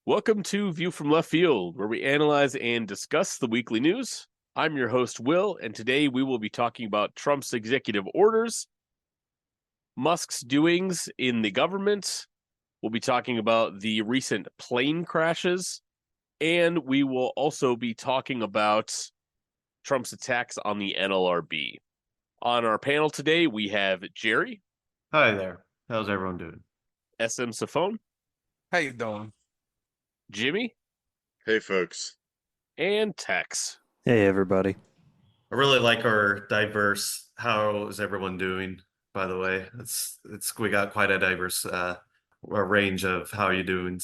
Welcome to View from Left Field, where we analyze and discuss the weekly news. I'm your host, Will, and today we will be talking about Trump's executive orders, Musk's doings in the government. We'll be talking about the recent plane crashes, and we will also be talking about Trump's attacks on the NLRB. On our panel today, we have Jerry. Hi there. How's everyone doing? SM Safone. How you doing? Jimmy. Hey, folks. And Tex. Hey, everybody. I really like our diverse. How is everyone doing? By the way, we got quite a diverse a range of how you doing.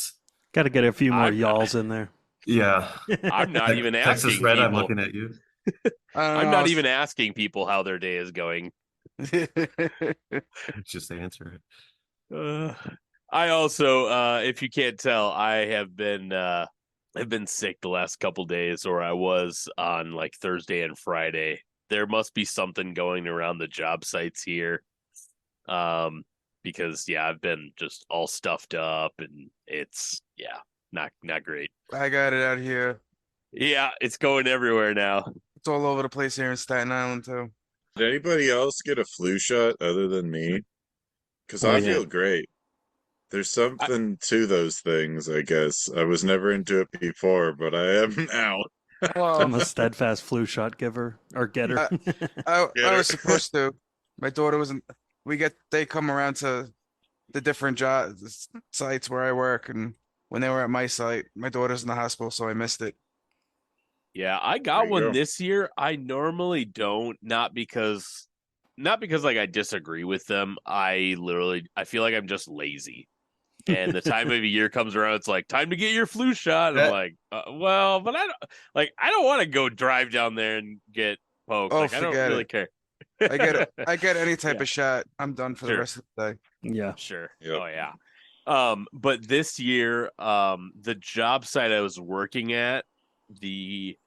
Got to get a few more y'alls in there. Yeah, I'm not even asking Texas Red. people. I'm looking at you. I'm not even asking people how their day is going. Just answer it. I also, if you can't tell, I have been sick the last couple days, or I was on like Thursday and Friday. There must be something going around the job sites here, because I've been just all stuffed up, and it's not great. I got it out here. Yeah, it's going everywhere now. It's all over the place here in Staten Island too. Did anybody else get a flu shot other than me? Because I feel great. There's something to those things, I guess. I was never into it before, but I am now. Well, I'm a steadfast flu shot giver or getter. I was supposed to. My daughter wasn't. They come around to the different job sites where I work, and when they were at my site, my daughter's in the hospital, so I missed it. Yeah, I got one this year. I normally don't, not because like I disagree with them. I feel like I'm just lazy. And the time of the year comes around, it's like time to get your flu shot. And I'm like, but I don't want to go drive down there and get poked. Oh, like, I don't really care. I get any type of shot. I'm done for the rest of the day. Yeah, sure. Yep. Oh yeah. But this year, the job site I was working at, the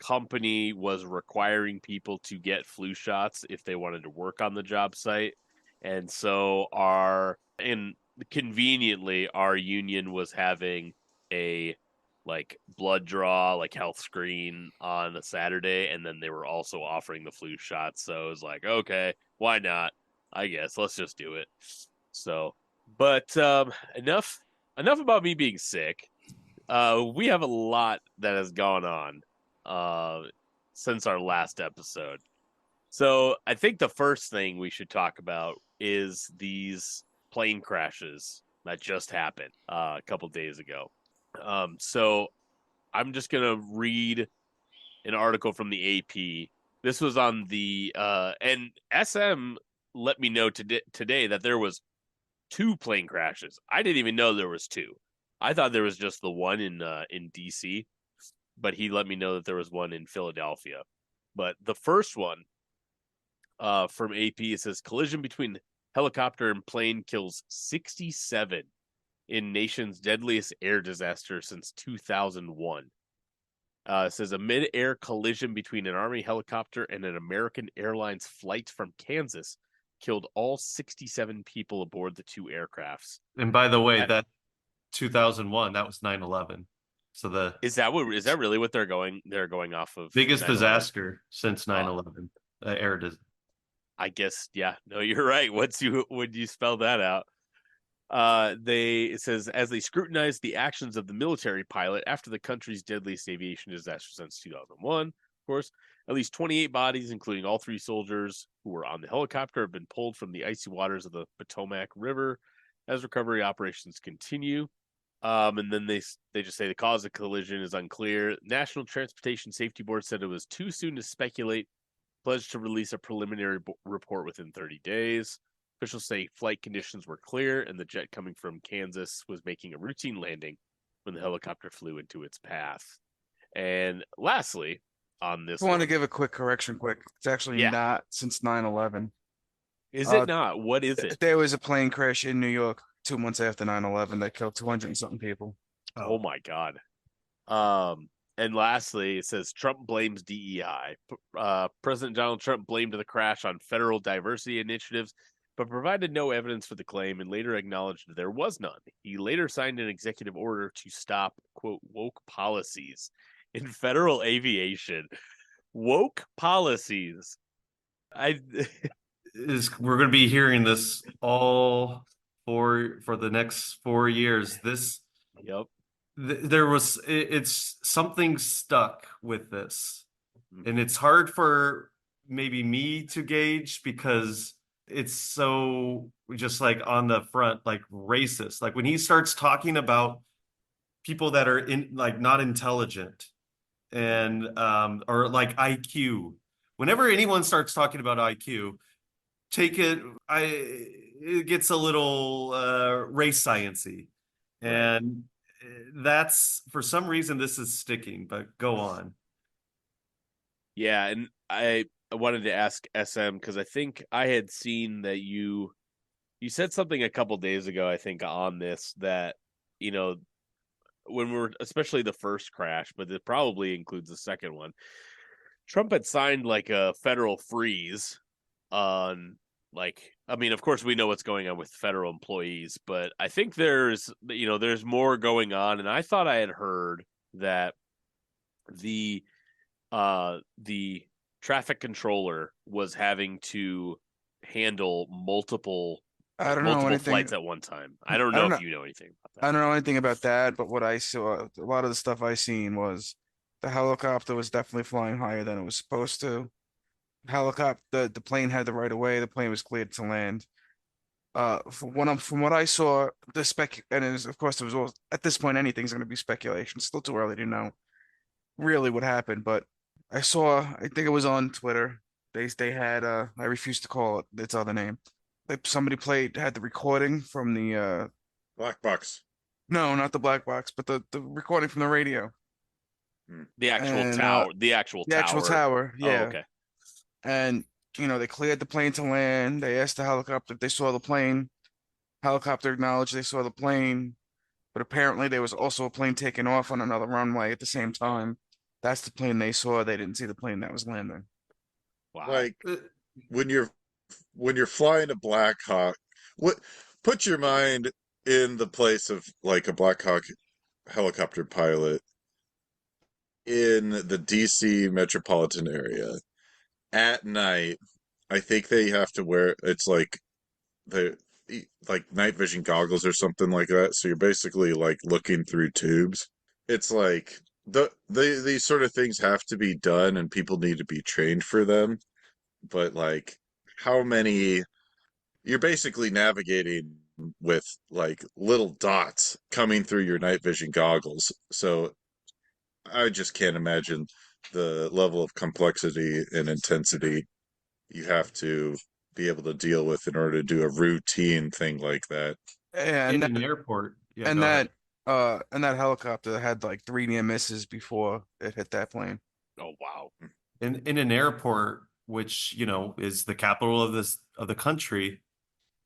company was requiring people to get flu shots if they wanted to work on the job site, and so conveniently our union was having a blood draw, health screen on a Saturday, and then they were also offering the flu shots. So it was like, okay, why not? I guess let's just do it. So, but enough about me being sick. We have a lot that has gone on since our last episode. So I think the first thing we should talk about is these plane crashes that just happened a couple days ago. So I'm just going to read an article from the AP. This was on the and SM let me know today that there was 2 plane crashes. I didn't even know there was 2. I thought there was just the one in DC, but he let me know that there was one in Philadelphia. But the first one from AP, it says collision between helicopter and plane kills 67 in nation's deadliest air disaster since 2001. It says a mid-air collision between an Army helicopter and an American Airlines flight from Kansas killed all 67 people aboard the 2 aircrafts. And by the way, that 2001, that was 9/11. So is that really what they're going off of? Biggest 9/11? Disaster since 9/11. Air disaster. I guess, yeah. No, you're right. Would you spell that out? It says as they scrutinized the actions of the military pilot after the country's deadliest aviation disaster since 2001, of course, at least 28 bodies, including all 3 soldiers who were on the helicopter, have been pulled from the icy waters of the Potomac River as recovery operations continue. And then they just say the cause of collision is unclear. National Transportation Safety Board said it was too soon to speculate, pledged to release a preliminary report within 30 days. Officials say flight conditions were clear and the jet coming from Kansas was making a routine landing when the helicopter flew into its path. And lastly, on this, I want to give a quick correction. It's actually not since 9/11. Is it not? What is it? There was a plane crash in New York 2 months after 9/11 that killed 200 and something people. Oh my God. And lastly, it says Trump blames DEI. President Donald Trump blamed the crash on federal diversity initiatives but provided no evidence for the claim and later acknowledged there was none. He later signed an executive order to stop, quote, woke policies in federal aviation. Woke policies. We're going to be hearing this all for the next 4 years. Yep. It's something stuck with this, and it's hard for maybe me to gauge because it's so just like on the front, like racist. Like when he starts talking about people that are like not intelligent and or like IQ. Whenever anyone starts talking about IQ, it gets a little race sciencey, and that's for some reason this is sticking. But go on. Yeah, and I wanted to ask SM because I think I had seen that you said something a couple days ago, I think, on this that, when we're especially the first crash, but it probably includes the second one. Trump had signed like a federal freeze on of course we know what's going on with federal employees, but I think there's more going on, and I thought I had heard that the traffic controller was having to handle multiple I don't know multiple anything. flights at one time. I don't I know don't if know. you know anything about I that. don't know anything about that, but what I saw, a lot of the stuff I seen was the helicopter was definitely flying higher than it was supposed to. The plane had the right of way. The plane was cleared to land. From what I saw, of course it was all at this point anything's going to be speculation. It's still too early to know really what happened, but I think it was on Twitter. They had I refuse to call it its other name. Like somebody had the recording from the Black box. no, not the black box, but the recording from the radio. The actual And tower. The actual the actual tower. tower, Oh, yeah. okay. And they cleared the plane to land. They asked the helicopter if they saw the plane. Helicopter acknowledged they saw the plane, but apparently there was also a plane taking off on another runway at the same time. That's the plane they saw. They didn't see the plane that was landing. Wow. Like when you're flying a Black Hawk, what put your mind in the place of like a Black Hawk helicopter pilot in the DC metropolitan area at night. I think they have to wear it's like the like night vision goggles or something like that. So you're basically like looking through tubes. It's like these sort of things have to be done and people need to be trained for them. But like how many you're basically navigating with like little dots coming through your night vision goggles. So I just can't imagine the level of complexity and intensity you have to be able to deal with in order to do a routine thing like that. And In that an airport. Yeah, and go ahead. that helicopter had like three near misses before it hit that plane. Oh, wow. In an airport, which is the capital of the country.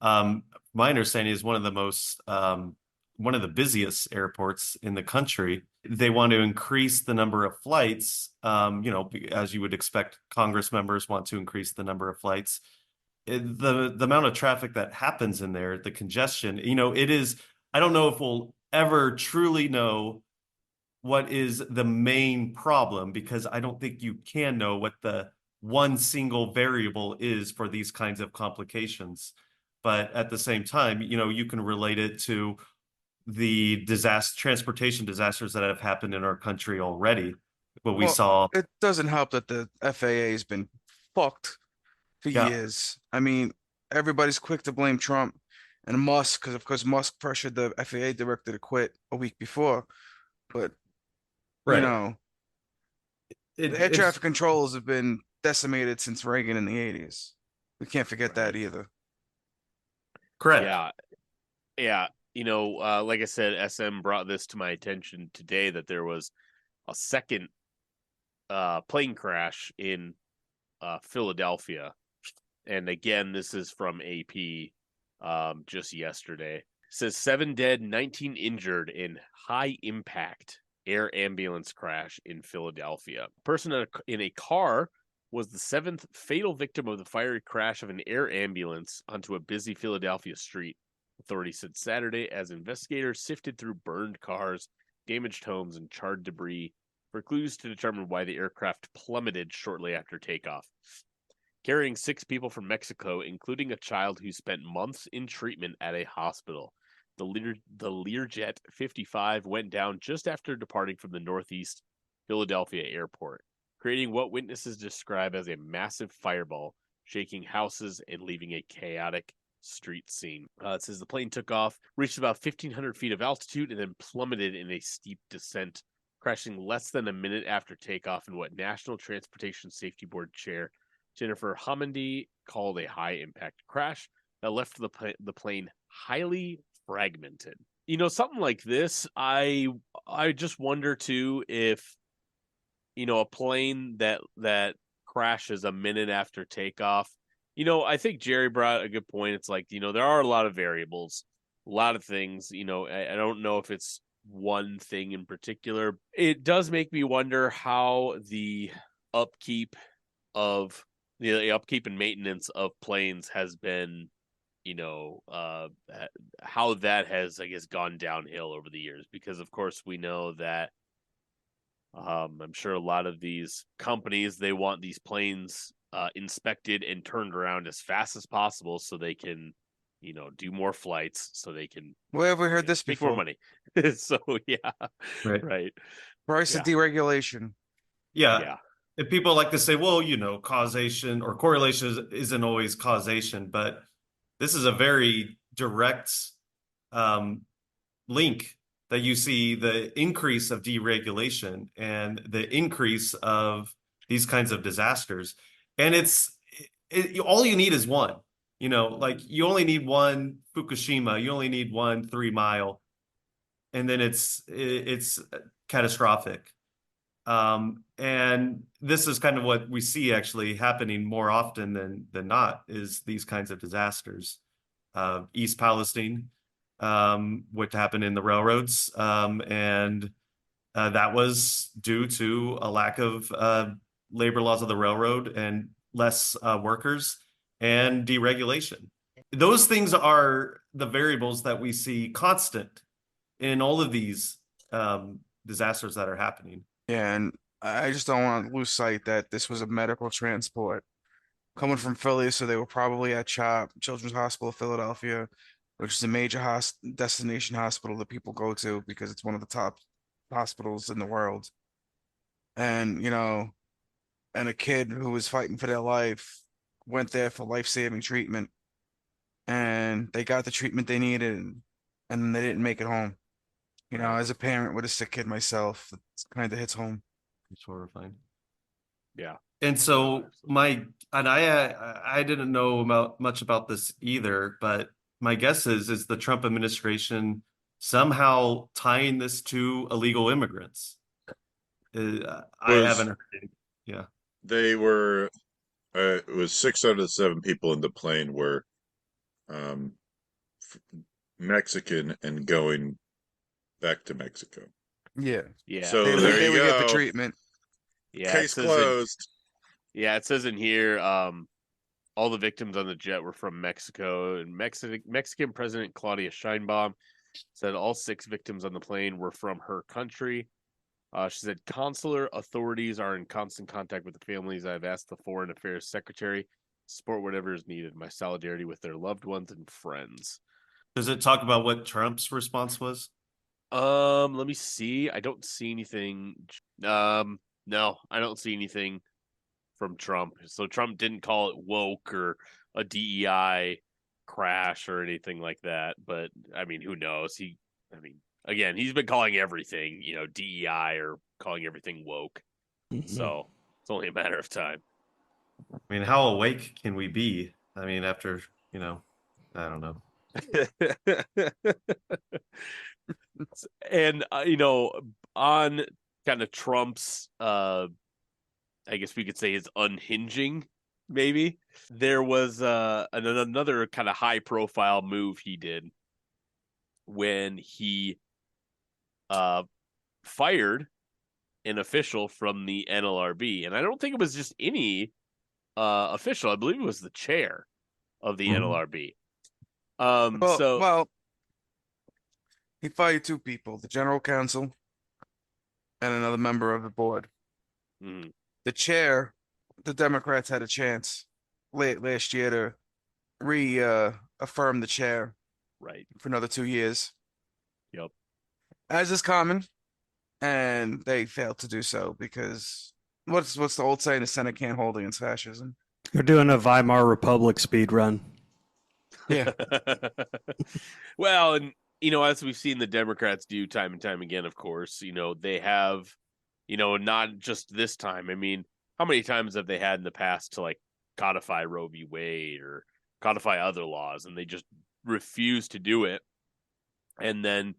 My understanding is one of the busiest airports in the country. They want to increase the number of flights. As you would expect, Congress members want to increase the number of flights. The amount of traffic that happens in there, the congestion, it is. I don't know if we'll ever truly know what is the main problem, because I don't think you can know what the one single variable is for these kinds of complications. But at the same time, you can relate it to the transportation disasters that have happened in our country already. What we Well, saw. it doesn't help that the FAA has been fucked for Yeah. years. I mean, everybody's quick to blame Trump and Musk because, of course, Musk pressured the FAA director to quit a week before. But, you Right. know, the air traffic controllers have been decimated since Reagan in the 80s. We can't forget that either. Correct. Yeah. Yeah. Like I said, SM brought this to my attention today that there was a second plane crash in Philadelphia. And again, this is from AP just yesterday. It says 7 dead, 19 injured in high impact air ambulance crash in Philadelphia. A person in a car was the 7th fatal victim of the fiery crash of an air ambulance onto a busy Philadelphia street. Authorities said Saturday as investigators sifted through burned cars, damaged homes, and charred debris for clues to determine why the aircraft plummeted shortly after takeoff. Carrying 6 people from Mexico, including a child who spent months in treatment at a hospital. The Learjet 55 went down just after departing from the Northeast Philadelphia airport, creating what witnesses describe as a massive fireball, shaking houses and leaving a chaotic street scene. It says the plane took off, reached about 1,500 feet of altitude, and then plummeted in a steep descent, crashing less than a minute after takeoff in what National Transportation Safety Board Chair Jennifer Homendy called a high-impact crash that left the plane highly fragmented. You know, something like this, I just wonder too if, you know, a plane that crashes a minute after takeoff. You know, I think Jerry brought a good point. It's like, you know, there are a lot of variables, a lot of things. You know, I don't know if it's one thing in particular. It does make me wonder how the upkeep and maintenance of planes has been, you know, how that has, I guess, gone downhill over the years. Because, of course, we know that I'm sure a lot of these companies, they want these planes inspected and turned around as fast as possible so they can, you know, do more flights so they can Where have we heard this make before? more money. So, yeah, right. Price of deregulation. Yeah. And people like to say, well, you know, causation or correlation isn't always causation, but this is a very direct link that you see the increase of deregulation and the increase of these kinds of disasters. And all you need is one, you know, like you only need one Fukushima, you only need one 3 Mile, and then it's catastrophic. And this is kind of what we see actually happening more often than not is these kinds of disasters. East Palestine, what happened in the railroads, and that was due to a lack of labor laws of the railroad and less workers and deregulation. Those things are the variables that we see constant in all of these disasters that are happening. Yeah, and I just don't want to lose sight that this was a medical transport coming from Philly, so they were probably at CHOP, Children's Hospital of Philadelphia, which is a major destination hospital that people go to because it's one of the top hospitals in the world. And, you know, and a kid who was fighting for their life went there for life-saving treatment, and they got the treatment they needed, and they didn't make it home. You know, as a parent with a sick kid myself, it kind of hits home. It's horrifying. Yeah. And so I didn't know much about this either, but my guess is the Trump administration somehow tying this to illegal immigrants. I haven't heard it. Yeah. They were, it was 6 out of the 7 people in the plane were Mexican and going back to Mexico. Yeah. So they there you would get the go. treatment. Yeah, Case closed. It says in here, all the victims on the jet were from Mexico, and Mexican President Claudia Sheinbaum said all 6 victims on the plane were from her country. She said consular authorities are in constant contact with the families. I've asked the Foreign Affairs Secretary to support whatever is needed. My solidarity with their loved ones and friends. Does it talk about what Trump's response was? Let me see. I don't see anything. No, I don't see anything from Trump. So Trump didn't call it woke or a DEI crash or anything like that. But I mean, who knows? Again, he's been calling everything, you know, DEI or calling everything woke. Mm-hmm. So it's only a matter of time. I mean, how awake can we be? I mean, after, you know, I don't know. And, you know, on kind of Trump's, I guess we could say his unhinging, maybe, there was another kind of high profile move he did when he fired an official from the NLRB, and I don't think it was just any official. I believe it was the chair of the NLRB. So Well, he fired two people, the general counsel and another member of the board. mhm, The chair, the Democrats had a chance late last year to affirm the chair right, for another 2 years, yep, as is common, and they failed to do so because what's the old saying? The Senate can't hold against fascism. They're doing a Weimar Republic speed run. Yeah. Well, and as we've seen the Democrats do time and time again, of course, they have, not just this time. I mean, how many times have they had in the past to like codify Roe v. Wade or codify other laws, and they just refuse to do it. And then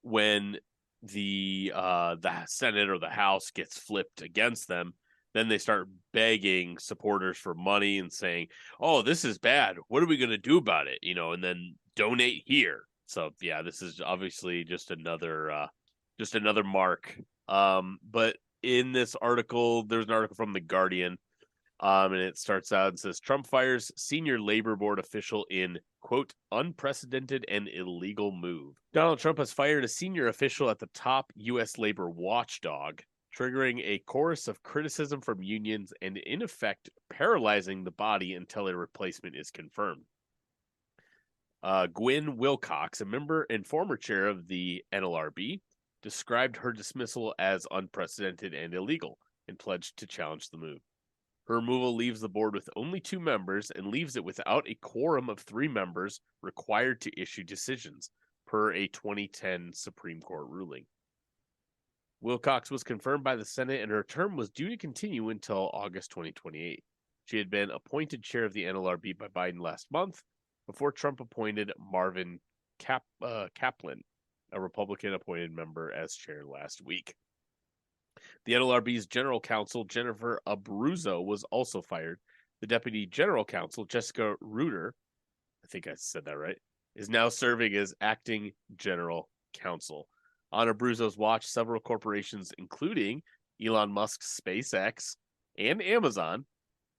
when the Senate or the House gets flipped against them, then they start begging supporters for money and saying, "Oh, this is bad. What are we going to do about it?" And then donate here. So yeah, this is obviously just another mark. But in this article, there's an article from The Guardian, and it starts out and says Trump fires senior labor board official in, quote, unprecedented and illegal move. Donald Trump has fired a senior official at the top U.S. labor watchdog, triggering a chorus of criticism from unions and, in effect, paralyzing the body until a replacement is confirmed. Gwynne Wilcox, a member and former chair of the NLRB, described her dismissal as unprecedented and illegal and pledged to challenge the move. Her removal leaves the board with only 2 members and leaves it without a quorum of 3 members required to issue decisions, per a 2010 Supreme Court ruling. Wilcox was confirmed by the Senate, and her term was due to continue until August 2028. She had been appointed chair of the NLRB by Biden last month, before Trump appointed Marvin Kaplan, a Republican-appointed member, as chair last week. The NLRB's general counsel, Jennifer Abruzzo, was also fired. The deputy general counsel, Jessica Reuter, I think I said that right, is now serving as acting general counsel. On Abruzzo's watch, several corporations, including Elon Musk's SpaceX and Amazon,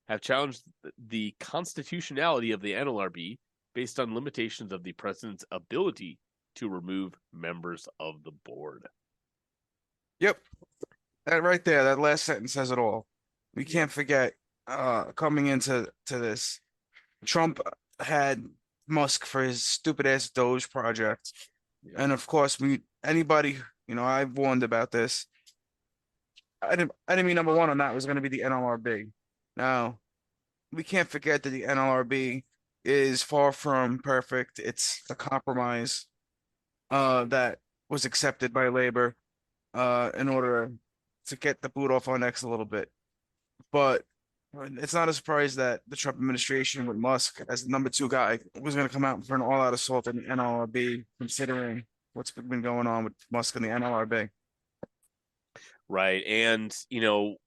have challenged the constitutionality of the NLRB based on limitations of the president's ability to remove members of the board. Yep. That right there, that last sentence says it all. We can't forget, coming into this, Trump had Musk for his stupid ass Doge project. Yeah. And of course, anybody, I've warned about this. Enemy number one on that was going to be the NLRB. Now, we can't forget that the NLRB is far from perfect. It's a compromise that was accepted by labor in order to get the boot off our necks a little bit. But it's not a surprise that the Trump administration with Musk as the number 2 guy was going to come out for an all-out assault on the NLRB, considering what's been going on with Musk and the NLRB. Right. And,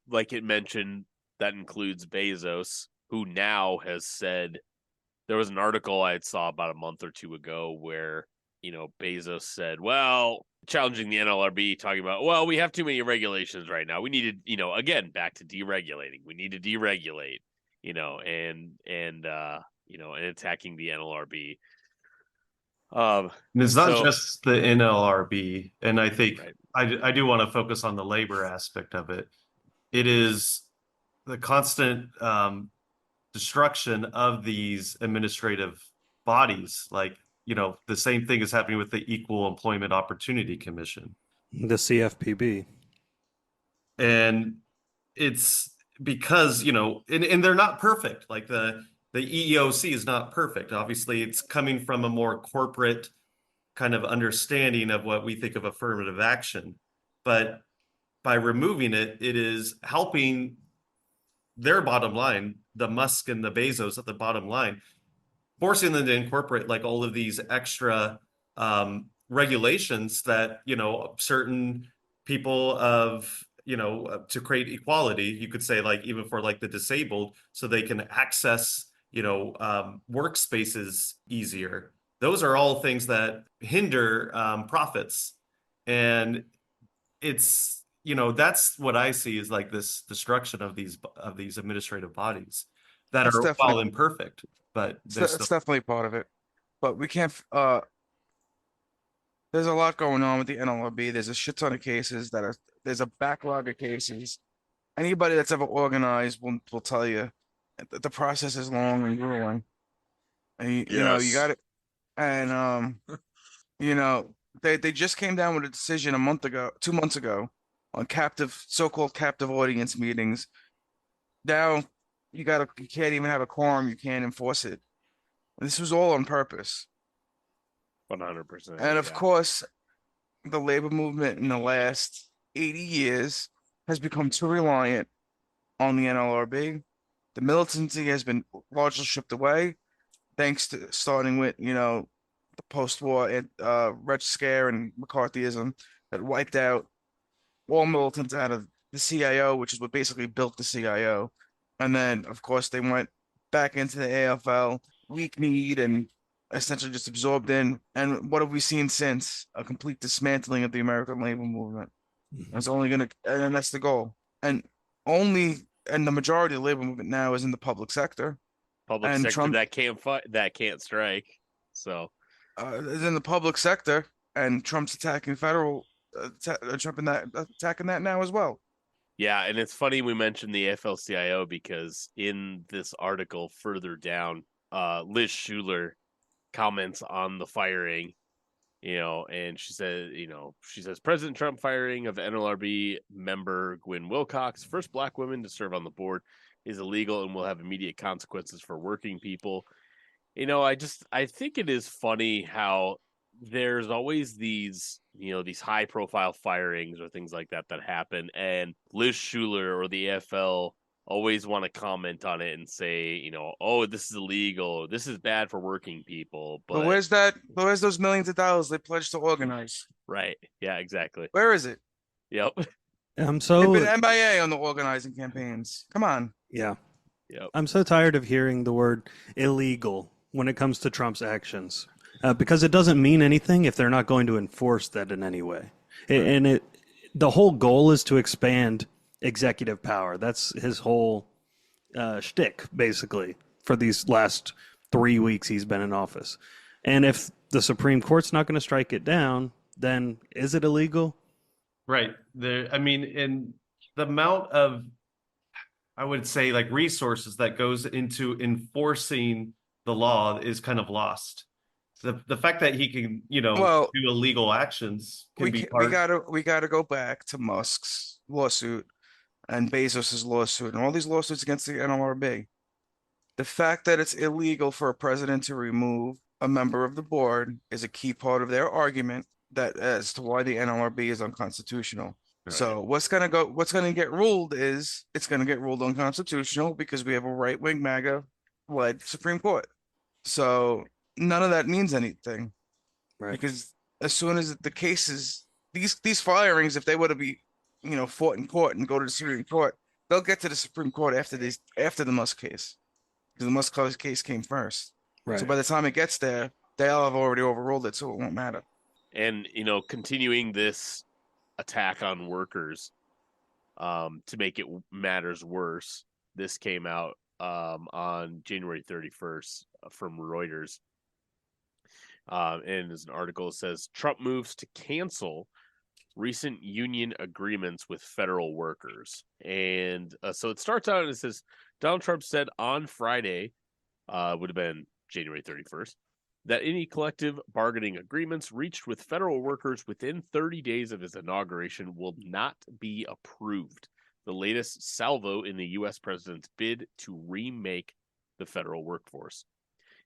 like it mentioned, that includes Bezos, who now has said, there was an article I saw about a month or 2 ago where, Bezos said, well, challenging the NLRB, talking about, well, we have too many regulations right now. We need to, again, back to deregulating. We need to deregulate, and attacking the NLRB. And it's not just the NLRB, and I think right. I do want to focus on the labor aspect of it. It is the constant destruction of these administrative bodies. Like, the same thing is happening with the Equal Employment Opportunity Commission, the CFPB. and it's because, and they're not perfect. Like the EEOC is not perfect. Obviously, it's coming from a more corporate kind of understanding of what we think of affirmative action. But by removing it, it is helping their bottom line, the Musk and the Bezos at the bottom line, forcing them to incorporate like all of these extra regulations that, certain people of, to create equality, you could say, like, even for like the disabled, so they can access, workspaces easier. Those are all things that hinder profits. And it's that's what I see is like this destruction of these administrative bodies that That's are, definitely while imperfect, but they're it's still definitely part of it. But we can't. There's a lot going on with the NLRB. There's a shit ton of cases that are. There's a backlog of cases. Anybody that's ever organized will tell you that the process is long and grueling. And you got Yes. it. And you know, they just came down with a decision a month ago, 2 months ago, on so-called captive audience meetings. Now you can't even have a quorum. You can't enforce it. This was all on purpose. 100%. And of Yeah. course, the labor movement in the last 80 years has become too reliant on the NLRB. The militancy has been largely stripped away, thanks to starting with, the post-war Red Scare and McCarthyism that wiped out all militants out of the CIO, which is what basically built the CIO. And then, of course, they went back into the AFL, weak kneed, and essentially just absorbed in. And what have we seen since? A complete dismantling of the American labor movement. That's only going to, and that's the goal. And and the majority of the labor movement now is in the public sector. Public And sector Trump that can't fight, that can't strike. So is in the public sector, and Trump's attacking attacking that now as well. yeah, and it's funny we mentioned the AFL-CIO because in this article further down, Liz Schuler comments on the firing, and she says President Trump firing of NLRB member Gwen Wilcox, first black woman to serve on the board, is illegal and will have immediate consequences for working people. I think it is funny how there's always these high profile firings or things like that happen, and Liz Schuler or the AFL always want to comment on it and say, oh, this is illegal, this is bad for working people. But But where's those millions of dollars they pledged to organize? right, yeah, exactly. Where is it? Yep. They've been So MIA on the organizing campaigns. Come on. yeah, Yep. I'm so tired of hearing the word illegal when it comes to Trump's actions, because it doesn't mean anything if they're not going to enforce that in any way. And the whole goal is to expand executive power. That's his whole shtick, basically, for these last 3 weeks he's been in office. And if the Supreme Court's not going to strike it down, then is it illegal? right there. I mean, in the amount of, I would say, like resources that goes into enforcing the law is kind of lost. The fact that he can, Well, do illegal actions can be part. we gotta go back to Musk's lawsuit and Bezos's lawsuit and all these lawsuits against the NLRB. The fact that it's illegal for a president to remove a member of the board is a key part of their argument that as to why the NLRB is unconstitutional. Right. So what's gonna get ruled is it's gonna get ruled unconstitutional because we have a right-wing MAGA led Supreme Court. So none of that means anything Right. because as soon as the cases, these firings, if they were to be, fought in court and go to the Supreme Court, they'll get to the Supreme Court after the Musk case, because the Musk case came first. Right. So by the time it gets there, they'll have already overruled it, so it won't matter. And continuing this attack on workers, to make it matters worse, this came out on January 31st from Reuters. And as an article, it says Trump moves to cancel recent union agreements with federal workers. And so it starts out and it says Donald Trump said on Friday, would have been January 31st, that any collective bargaining agreements reached with federal workers within 30 days of his inauguration will not be approved. The latest salvo in the U.S. president's bid to remake the federal workforce.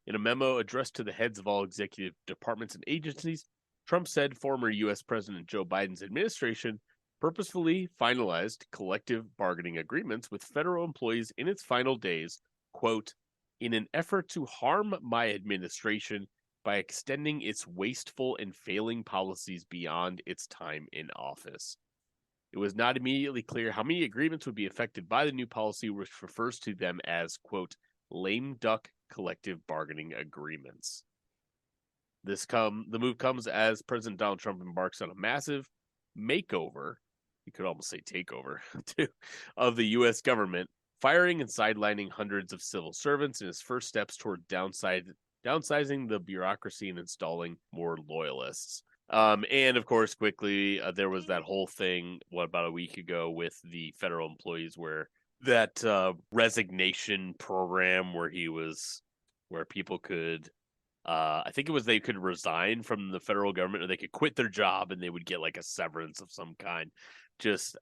In a memo addressed to the heads of all executive departments and agencies, Trump said former U.S. President Joe Biden's administration purposefully finalized collective bargaining agreements with federal employees in its final days, quote, in an effort to harm my administration by extending its wasteful and failing policies beyond its time in office. It was not immediately clear how many agreements would be affected by the new policy, which refers to them as, quote, lame duck collective bargaining agreements. The move comes as President Donald Trump embarks on a massive makeover you could almost say takeover of the U.S. government, firing and sidelining hundreds of civil servants in his first steps toward downsizing the bureaucracy and installing more loyalists. And of course, quickly, there was that whole thing, about a week ago with the federal employees where that resignation program where people could, I think it was they could resign from the federal government or they could quit their job and they would get like a severance of some kind. It's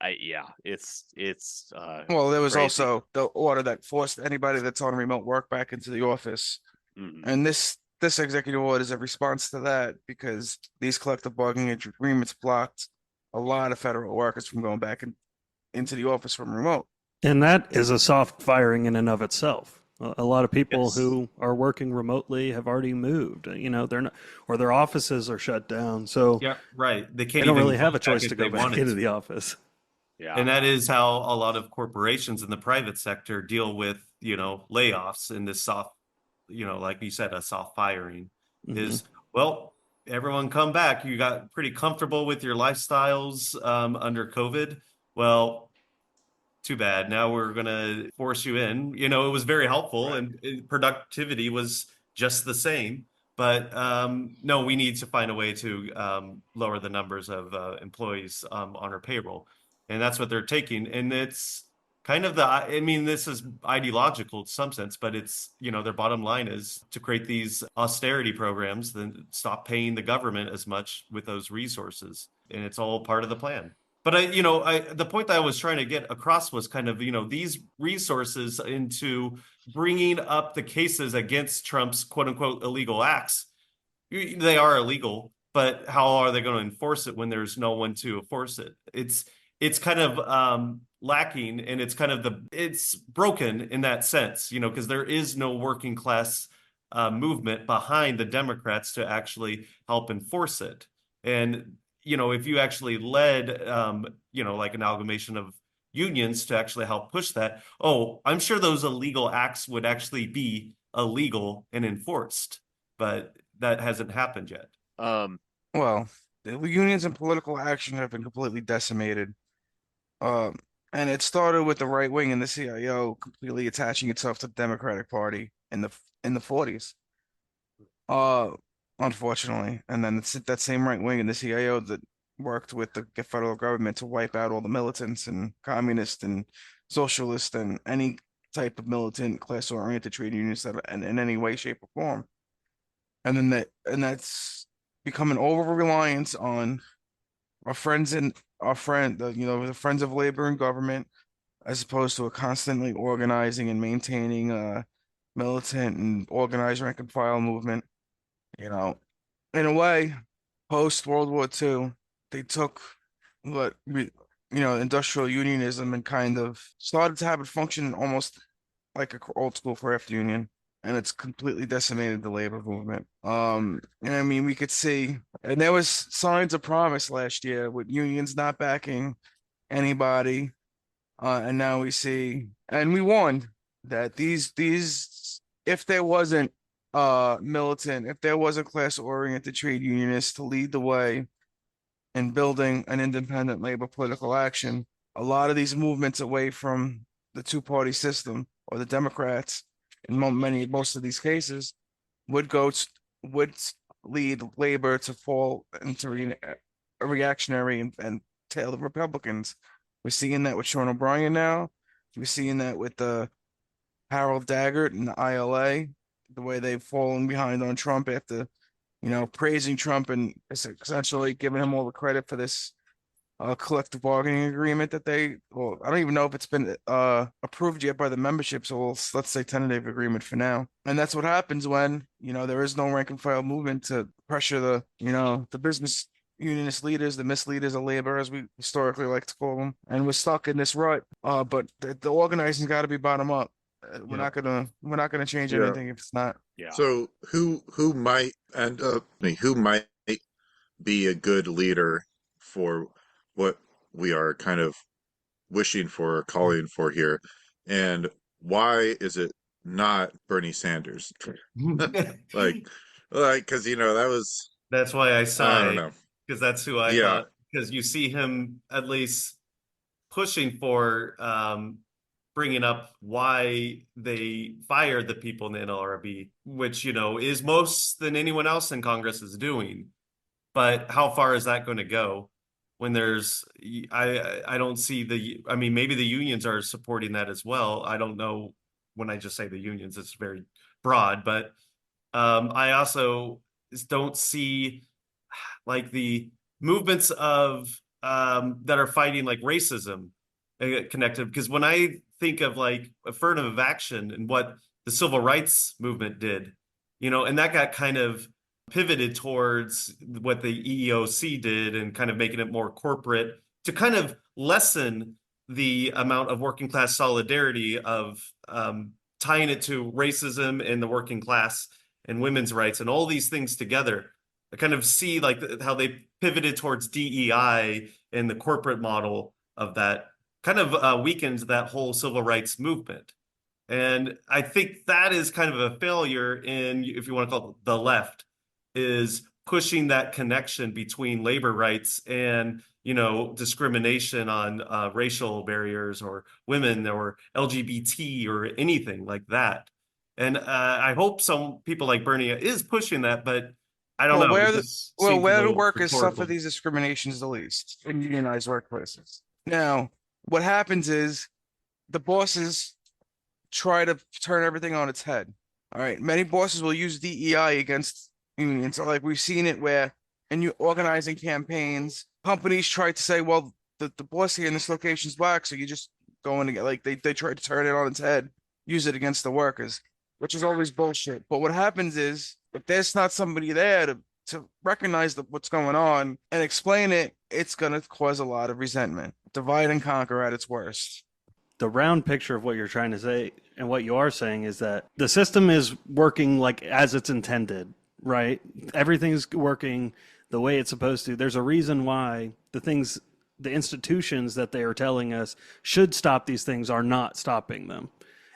Well, there was crazy. also the order that forced anybody that's on remote work back into the office. Mhm. And this executive order is a response to that because these collective bargaining agreements blocked a lot of federal workers from going back into the office from remote. And that is a soft firing in and of itself. A lot of people Yes. who are working remotely have already moved. They're not, or their offices are shut down, so Yeah, right. They they can't don't even really have go a choice back to if go they back wanted into to. the office. Yeah. And that is how a lot of corporations in the private sector deal with, layoffs in this soft, like you said, a soft firing is, well, everyone come back. You got pretty comfortable with your lifestyles under COVID. Well, too bad. Now we're going to force you in. It was very helpful Right. and productivity was just the same. But no, we need to find a way to lower the numbers of employees on our payroll. And that's what they're taking. And it's kind of this is ideological to some sense, but it's, their bottom line is to create these austerity programs, then stop paying the government as much with those resources. And it's all part of the plan. But the point that I was trying to get across was kind of, these resources into bringing up the cases against Trump's quote unquote illegal acts. They are illegal, but how are they going to enforce it when there's no one to enforce it? It's kind of lacking, and it's broken in that sense, because there is no working class movement behind the Democrats to actually help enforce it. And if you actually led, like an amalgamation of unions to actually help push that, I'm sure those illegal acts would actually be illegal and enforced, but that hasn't happened yet. Well, the unions and political action have been completely decimated. Um, and it started with the right wing and the CIO completely attaching itself to the Democratic Party in the 40s. Uh, Unfortunately, and then it's that same right wing and the CIO that worked with the federal government to wipe out all the militants and communists and socialists and any type of militant class-oriented trade unions that in any way, shape, or form. And that's become an over-reliance on our friends and the friends of labor and government, as opposed to a constantly organizing and maintaining a militant and organized rank and file movement. You know, in a way, post World War II, they took industrial unionism and kind of started to have it function almost like a old school craft union, and it's completely decimated the labor movement. And I mean, we could see, and there was signs of promise last year with unions not backing anybody, and now we see, and we warned that these if there wasn't militant, if there was a class oriented trade unionist to lead the way in building an independent labor political action, a lot of these movements away from the two-party system or the Democrats in most of these cases would lead labor to fall into a reactionary and tail of Republicans. We're seeing that with Sean O'Brien now. We're seeing that with the Harold Daggett and the ILA, the way they've fallen behind on Trump after, praising Trump and essentially giving him all the credit for this collective bargaining agreement well, I don't even know if it's been approved yet by the membership. So let's say tentative agreement for now. And that's what happens when, there is no rank and file movement to pressure the business unionist leaders, the misleaders of labor, as we historically like to call them. And we're stuck in this rut. But the organizing's got to be bottom up. We're not gonna change Yeah. anything if it's not. Yeah. So who might who might be a good leader for what we are kind of wishing for or calling for here, and why is it not Bernie Sanders? like because that was That's why I I don't sigh, know. because that's who I Yeah, thought. Because you see him at least pushing for bringing up why they fired the people in the NLRB, which, is most than anyone else in Congress is doing. But how far is that going to go when I don't see I mean, maybe the unions are supporting that as well. I don't know. When I just say the unions, it's very broad, but I also don't see like the movements of that are fighting like racism connected, because when I think of like affirmative action and what the civil rights movement did, and that got kind of pivoted towards what the EEOC did and kind of making it more corporate to kind of lessen the amount of working class solidarity of tying it to racism and the working class and women's rights and all these things together. I kind of see like how they pivoted towards DEI and the corporate model of that kind of weakens that whole civil rights movement. And I think that is kind of a failure in, if you want to call it the left, is pushing that connection between labor rights and, discrimination on racial barriers or women or LGBT or anything like that. And I hope some people like Bernie is pushing that, but I don't know. It just seems a where do little workers suffer rhetorical. these discriminations the least? In unionized workplaces. Now, what happens is the bosses try to turn everything on its head. All right. Many bosses will use DEI against unions. So like we've seen it where in you organizing campaigns, companies try to say, well, the boss here in this location is black, so you just go in and get like they try to turn it on its head, use it against the workers, which is always bullshit. But what happens is if there's not somebody there to recognize what's going on and explain it, it's gonna cause a lot of resentment. Divide and conquer at its worst. The round picture of what you're trying to say and what you are saying is that the system is working like as it's intended, right? Everything's working the way it's supposed to. There's a reason why the institutions that they are telling us should stop these things are not stopping them.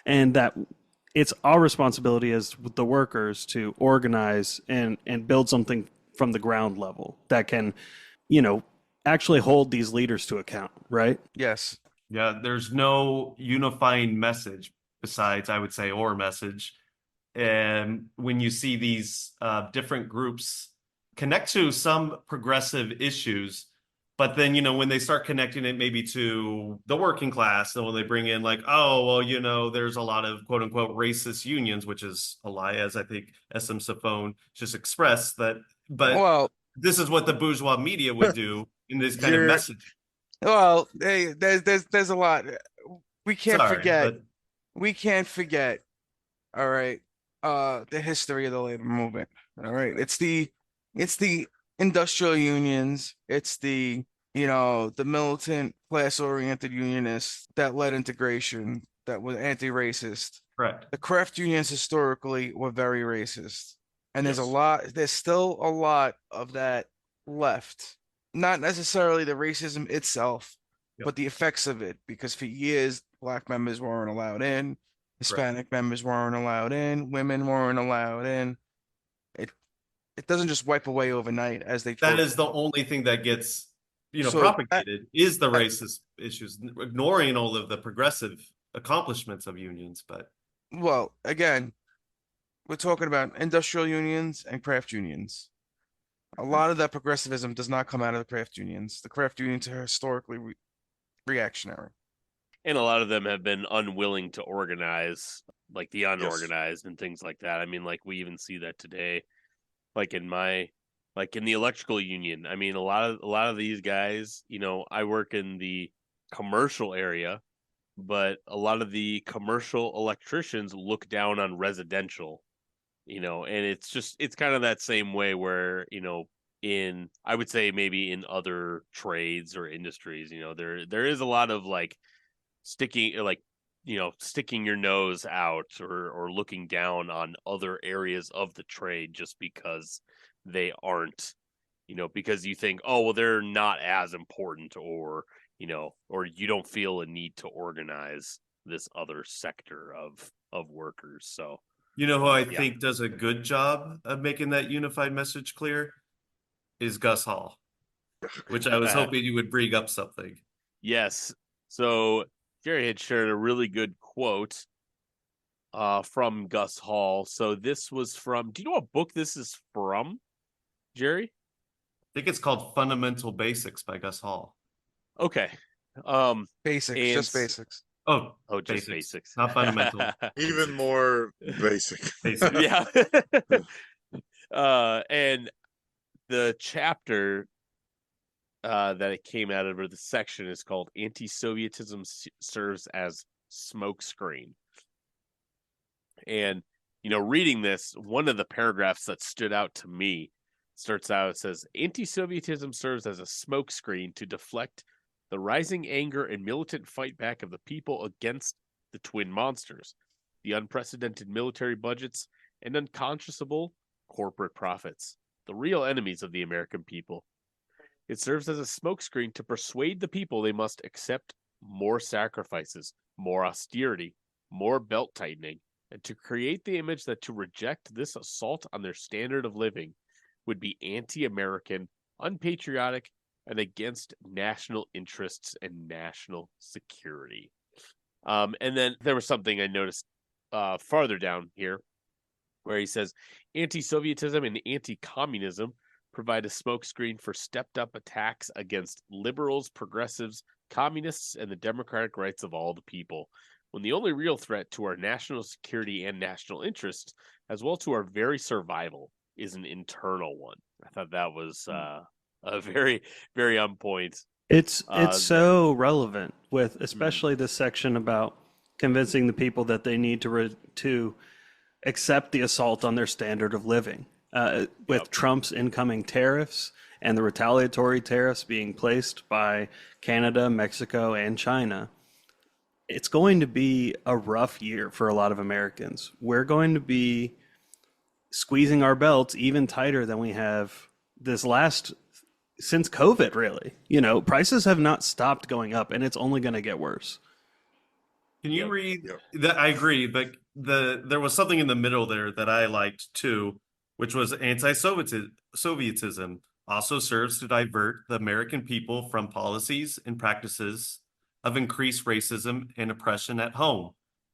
And that it's our responsibility as the workers to organize and build something from the ground level that can, actually hold these leaders to account, right? Yes. Yeah, there's no unifying message besides, I would say, or message. And when you see these different groups connect to some progressive issues, but then, when they start connecting it maybe to the working class, and when they bring in like, oh, well, there's a lot of quote unquote racist unions, which is a lie, as I think SM Safone just expressed that. But Well, this is what the bourgeois media would do in this kind of you're message. well, hey, there's a lot. We can't Sorry, forget. but We can't forget. All right. The history of the labor movement. All right. It's the industrial unions. It's the militant class oriented unionists that led integration, that was anti-racist. correct. The craft unions historically were very racist. And Yes. there's still a lot of that left. Not necessarily the racism itself, Yep. but the effects of it, because for years, black members weren't allowed in, Hispanic members weren't allowed in, women weren't allowed in. It it doesn't just wipe away overnight as they That vote. is the only thing that gets, So propagated is the that- racist issues, ignoring all of the progressive accomplishments of unions. But well, again, we're talking about industrial unions and craft unions. A lot of that progressivism does not come out of the craft unions. The craft unions are historically reactionary. And a lot of them have been unwilling to organize, like the Yes. unorganized and things like that. I mean, like we even see that today, like in the electrical union. I mean, a lot of these guys, I work in the commercial area, but a lot of the commercial electricians look down on residential, and it's kind of that same way where, in I would say maybe in other trades or industries, there is a lot of like sticking your nose out or looking down on other areas of the trade just because they aren't, because you think, oh well, they're not as important, or you don't feel a need to organize this other sector of workers. So who I yeah. think does a good job of making that unified message clear is Gus Hall, which I was hoping you would bring up something. Yes, So Jerry had shared a really good quote from Gus Hall. So this was from, do you know what book this is from, Jerry? I think it's called Fundamental Basics by Gus Hall. Okay. Basics, and just basics. Oh, just basics. not fundamental. Even more basic. Basic. Yeah. And the chapter that it came out of, or the section, is called Anti-Sovietism Serves as Smokescreen. And, reading this, one of the paragraphs that stood out to me starts out, it says, anti-Sovietism serves as a smokescreen to deflect the rising anger and militant fight back of the people against the twin monsters, the unprecedented military budgets, and unconscionable corporate profits, the real enemies of the American people. It serves as a smokescreen to persuade the people they must accept more sacrifices, more austerity, more belt tightening, and to create the image that to reject this assault on their standard of living would be anti-American, unpatriotic, and against national interests and national security. And then there was something I noticed farther down here where he says, anti-Sovietism and anti-communism provide a smokescreen for stepped-up attacks against liberals, progressives, communists, and the democratic rights of all the people, when the only real threat to our national security and national interests, as well to our very survival, is an internal one. I thought that was a very, very on point. It's so relevant with especially this section about convincing the people that they need to accept the assault on their standard of living. With Trump's incoming tariffs and the retaliatory tariffs being placed by Canada, Mexico, and China, it's going to be a rough year for a lot of Americans. We're going to be squeezing our belts even tighter than we have since COVID, really. Prices have not stopped going up, and it's only going to get worse. Can you read that? I agree, but there was something in the middle there that I liked too, which was anti-Sovietism also serves to divert the American people from policies and practices of increased racism and oppression at home.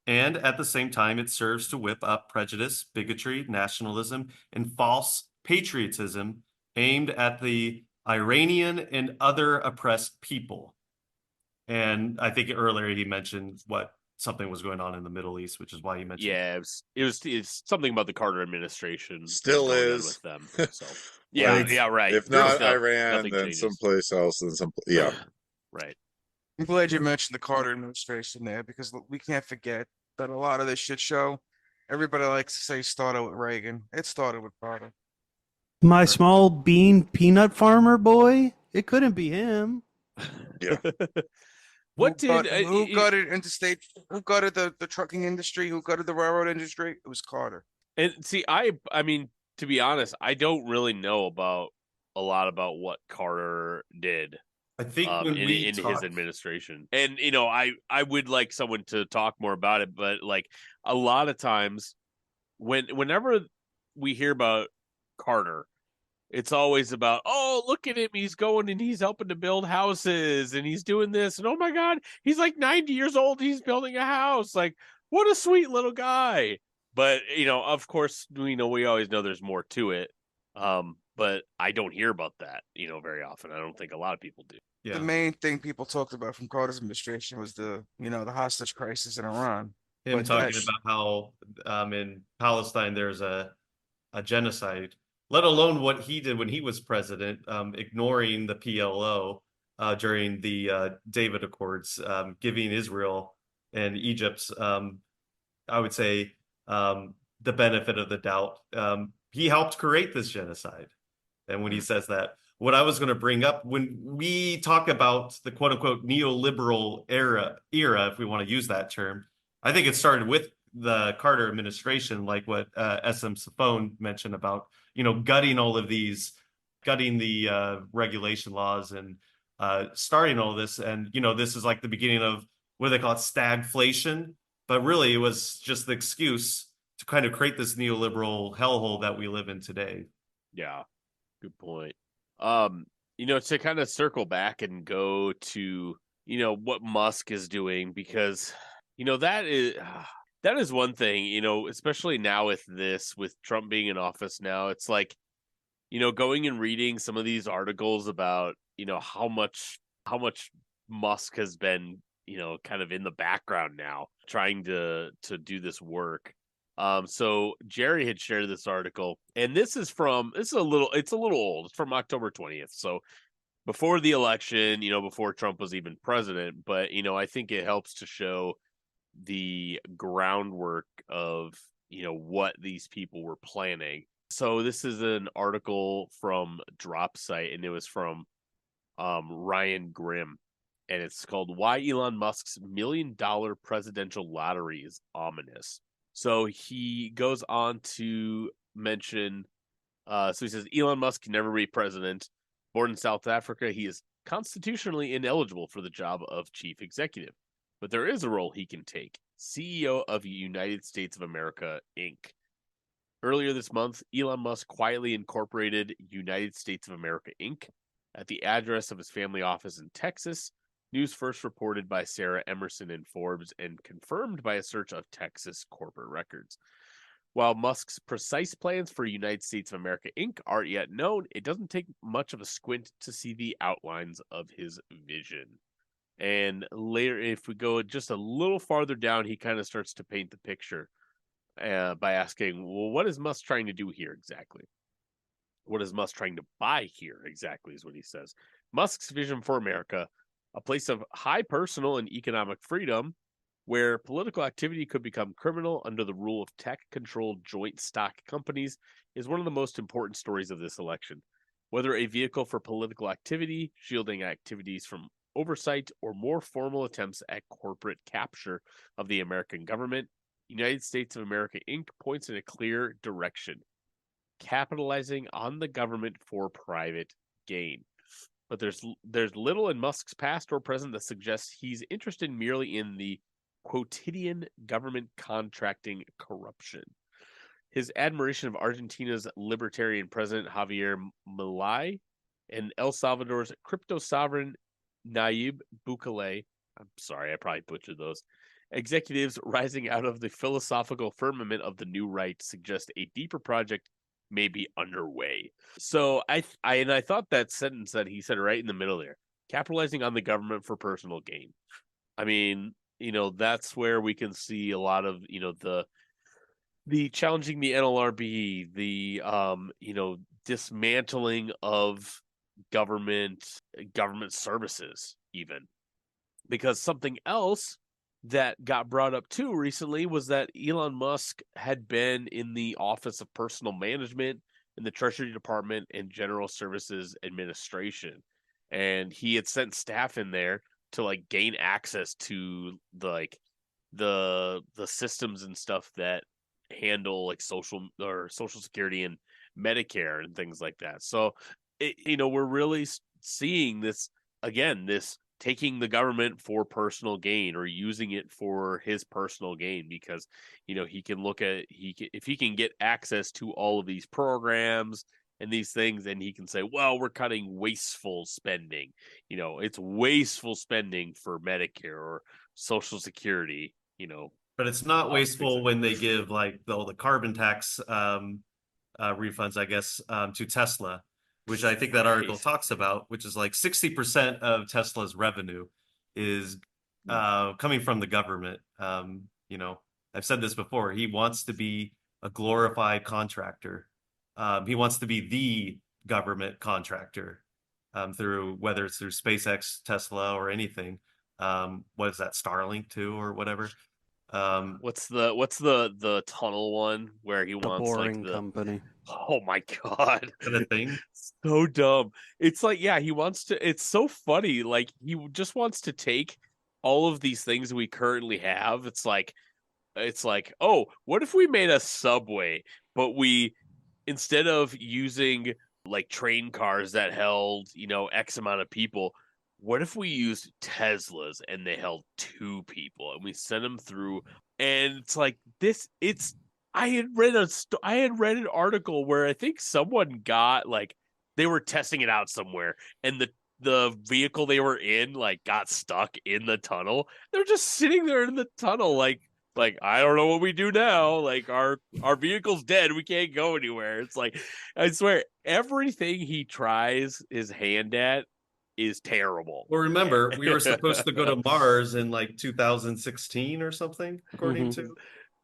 And at the same time, it serves to whip up prejudice, bigotry, nationalism, and false patriotism aimed at the Iranian and other oppressed people. And I think earlier he mentioned something was going on in the Middle East, which is why he mentioned. Yeah, it's something about the Carter administration. Still going is with them. So yeah, right. If not Iran, then changes. someplace else, Right. I'm glad you mentioned the Carter administration there, because we can't forget that a lot of this shit show, everybody likes to say started with Reagan. It started with Carter. My small bean peanut farmer boy? It couldn't be him. Yeah. Who gutted interstate? Who gutted the trucking industry? Who gutted the railroad industry? It was Carter. And see, I mean, to be honest, I don't really know a lot about what Carter did. I think in his administration, and I would like someone to talk more about it, but like a lot of times, whenever we hear about Carter, it's always about, oh, look at him, he's going and he's helping to build houses and he's doing this, and oh my God, he's like 90 years old, he's building a house, like what a sweet little guy. But of course, we always know there's more to it. But I don't hear about that, very often. I don't think a lot of people do. Yeah. The main thing people talked about from Carter's administration was the hostage crisis in Iran. Him talking about how in Palestine there's a genocide, let alone what he did when he was president, ignoring the PLO during the David Accords, giving Israel and Egypt, I would say, the benefit of the doubt. He helped create this genocide. And when he says that, what I was going to bring up, when we talk about the quote unquote neoliberal era, if we want to use that term, I think it started with the Carter administration, like what SM Safone mentioned about, gutting the regulation laws and starting all this. And, this is like the beginning of what they call it, stagflation. But really, it was just the excuse to kind of create this neoliberal hellhole that we live in today. Yeah. Good point. To kind of circle back and go to what Musk is doing, because that is one thing, especially now with Trump being in office now. It's like, going and reading some of these articles about, how much Musk has been, kind of in the background now trying to do this work. So Jerry had shared this article, and it's a little old. It's from October 20th. So before the election, before Trump was even president, but I think it helps to show the groundwork of, what these people were planning. So this is an article from Drop Site, and it was from Ryan Grimm, and it's called "Why Elon Musk's $1 Million Presidential Lottery is Ominous." So he goes on to mention, so he says Elon Musk can never be president. Born in South Africa, he is constitutionally ineligible for the job of chief executive, but there is a role he can take: CEO of United States of America, Inc. Earlier this month, Elon Musk quietly incorporated United States of America, Inc. at the address of his family office in Texas. News first reported by Sarah Emerson in Forbes and confirmed by a search of Texas corporate records. While Musk's precise plans for United States of America, Inc. aren't yet known, it doesn't take much of a squint to see the outlines of his vision. And later, if we go just a little farther down, he kind of starts to paint the picture by asking, well, what is Musk trying to do here exactly? What is Musk trying to buy here exactly is what he says. Musk's vision for America, a place of high personal and economic freedom where political activity could become criminal under the rule of tech-controlled joint stock companies, is one of the most important stories of this election. Whether a vehicle for political activity, shielding activities from oversight, or more formal attempts at corporate capture of the American government, United States of America, Inc. points in a clear direction: capitalizing on the government for private gain. But there's little in Musk's past or present that suggests he's interested merely in the quotidian government contracting corruption. His admiration of Argentina's libertarian president Javier Milei and El Salvador's crypto sovereign Nayib Bukele, I'm sorry, I probably butchered those, executives rising out of the philosophical firmament of the new right suggest a deeper project may be underway. So I thought that sentence that he said right in the middle there, capitalizing on the government for personal gain. I mean, that's where we can see a lot of, the challenging the NLRB, the dismantling of government services, even. Because something else that got brought up too recently was that Elon Musk had been in the Office of Personal Management in the Treasury Department and General Services Administration, and he had sent staff in there to gain access to the systems and stuff that handle social security and Medicare and things like that. So we're really seeing this again, this taking the government for personal gain or using it for his personal gain, because he can look at if he can get access to all of these programs and these things, and he can say, well, we're cutting wasteful spending. It's wasteful spending for Medicare or Social Security. But it's not wasteful when they give all the carbon tax refunds, I guess, to Tesla, which I think that article talks about, which is 60% of Tesla's revenue is coming from the government. I've said this before. He wants to be a glorified contractor. He wants to be the government contractor whether it's through SpaceX, Tesla, or anything. What is that, Starlink too, or whatever? What's the tunnel one where he wants boring company? Oh my god, the thing, so dumb. It's he wants to. It's so funny. He just wants to take all of these things we currently have. It's like, oh, what if we made a subway, but we, instead of using train cars that held X amount of people, what if we used Teslas and they held 2 people and we sent them through? And it's this. I had read an article where I think someone got they were testing it out somewhere, and the vehicle they were in like got stuck in the tunnel. They're just sitting there in the tunnel like I don't know what we do now. Like our vehicle's dead. We can't go anywhere. It's like I swear everything he tries his hand at is terrible. Well, remember, we were supposed to go to Mars in like 2016 or something, according to.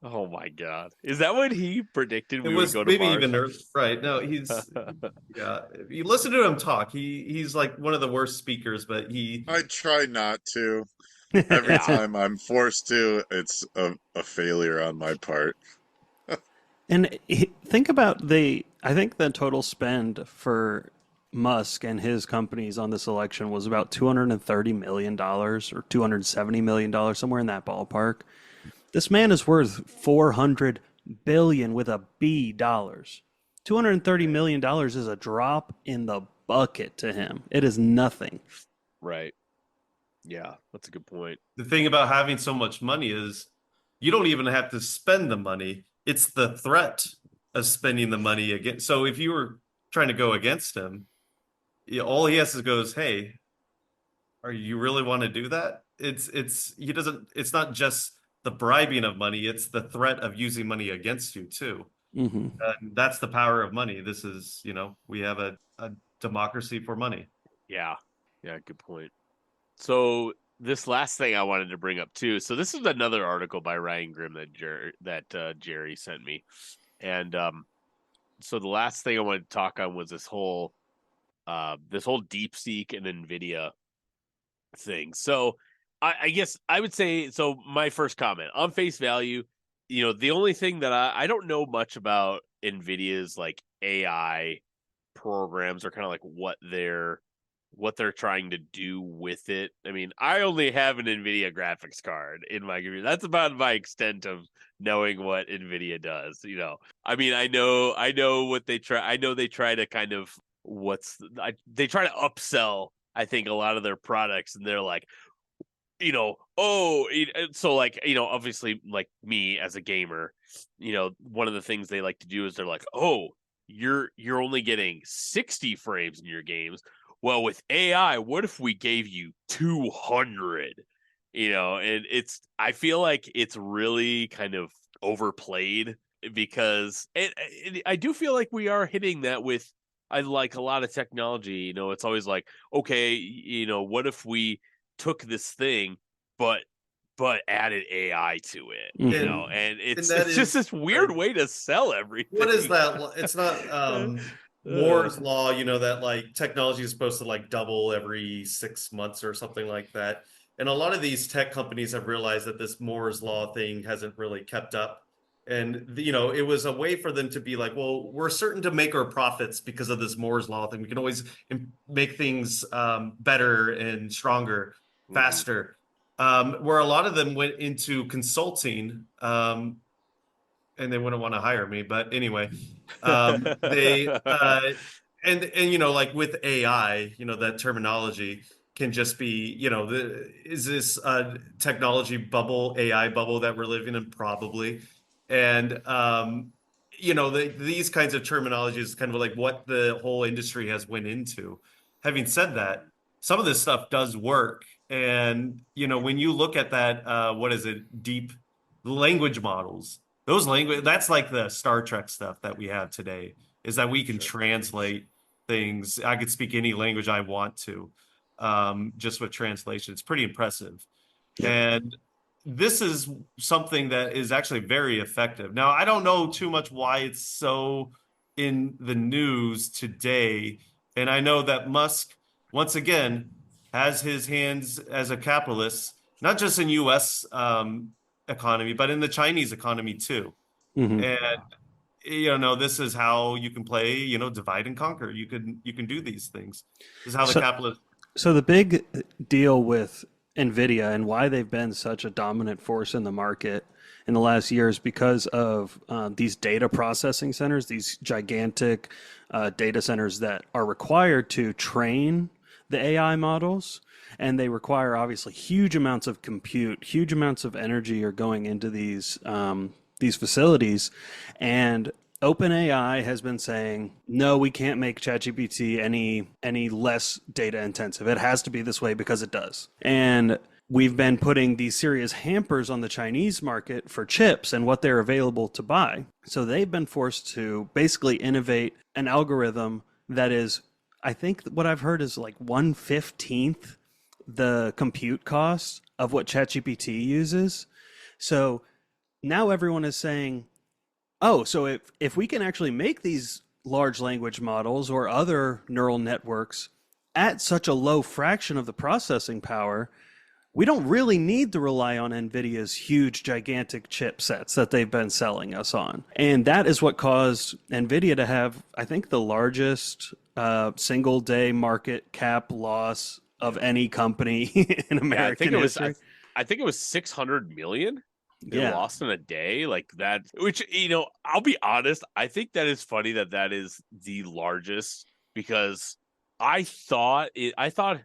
Oh my God. Is that what he predicted we It would was go to maybe Mars? even early, right? No, yeah. If you listen to him talk, he's like one of the worst speakers, but I try not to. Every time I'm forced to, it's a failure on my part. And think about I think the total spend for Musk and his companies on this election was about $230 million or $270 million, somewhere in that ballpark. This man is worth 400 billion with a B dollars. $230 million is a drop in the bucket to him. It is nothing. Right. Yeah, that's a good point. the thing about having so much money is you don't even have to spend the money. It's the threat of spending the money again. So if you were trying to go against him, all he has to go is, hey, are you really want to do that? It's not just the bribing of money, it's the threat of using money against you too. Mm-hmm. And that's the power of money. This is, we have a democracy for money. Yeah, good point. So this last thing I wanted to bring up too. So this is another article by Ryan Grimm that Jerry sent me, and so the last thing I wanted to talk on was this whole DeepSeek and NVIDIA thing. So I guess I would say, so my first comment on face value, the only thing that I don't know much about NVIDIA's like AI programs or kind of like what they're trying to do with it. I mean, I only have an NVIDIA graphics card in my computer. That's about my extent of knowing what NVIDIA does. I mean, I know what they try. I know they try to kind of they try to upsell, I think, a lot of their products, and they're like, so like, obviously, like me as a gamer, one of the things they like to do is they're like, oh, you're only getting 60 frames in your games. Well, with AI, what if we gave you 200? And I feel like it's really kind of overplayed because I do feel like we are hitting that with, I like a lot of technology. It's always like, okay, what if we took this thing, but added AI to it, Mhm. and it's that just this is weird way to sell everything. What is that? It's not Moore's law, that like technology is supposed to like double every 6 months or something like that. And a lot of these tech companies have realized that this Moore's law thing hasn't really kept up. And, it was a way for them to be like, well, we're certain to make our profits because of this Moore's law thing. We can always make things better and stronger, faster. Where a lot of them went into consulting, and they wouldn't want to hire me, but anyway, they and like with AI, that terminology can just be, is this a technology bubble, AI bubble that we're living in? Probably. And these kinds of terminologies is kind of like what the whole industry has went into. Having said that, some of this stuff does work. And when you look at that, what is it, deep language models, that's like the Star Trek stuff that we have today, is that we can translate things. I could speak any language I want to, just with translation. It's pretty impressive. And this is something that is actually very effective. Now, I don't know too much why it's so in the news today. And I know that Musk, once again, has his hands as a capitalist, not just in US economy, but in the Chinese economy too. Mm-hmm. And this is how you can play, divide and conquer. You can do these things. This is how the capitalist. So the big deal with NVIDIA and why they've been such a dominant force in the market in the last year is because of these data processing centers, these gigantic data centers that are required to train the AI models. And they require obviously huge amounts of compute, huge amounts of energy are going into these facilities. And OpenAI has been saying, no, we can't make ChatGPT any less data intensive. It has to be this way because it does. And we've been putting these serious hampers on the Chinese market for chips and what they're available to buy. So they've been forced to basically innovate an algorithm that is, I think what I've heard is like 1/15th the compute cost of what ChatGPT uses. So now everyone is saying, oh, so if we can actually make these large language models or other neural networks at such a low fraction of the processing power, we don't really need to rely on NVIDIA's huge, gigantic chipsets that they've been selling us on. And that is what caused NVIDIA to have, I think, the largest single day market cap loss of any company in American history. I think it was 600 million. They Yeah. lost in a day like that, which, I'll be honest. I think that is funny that is the largest, because I thought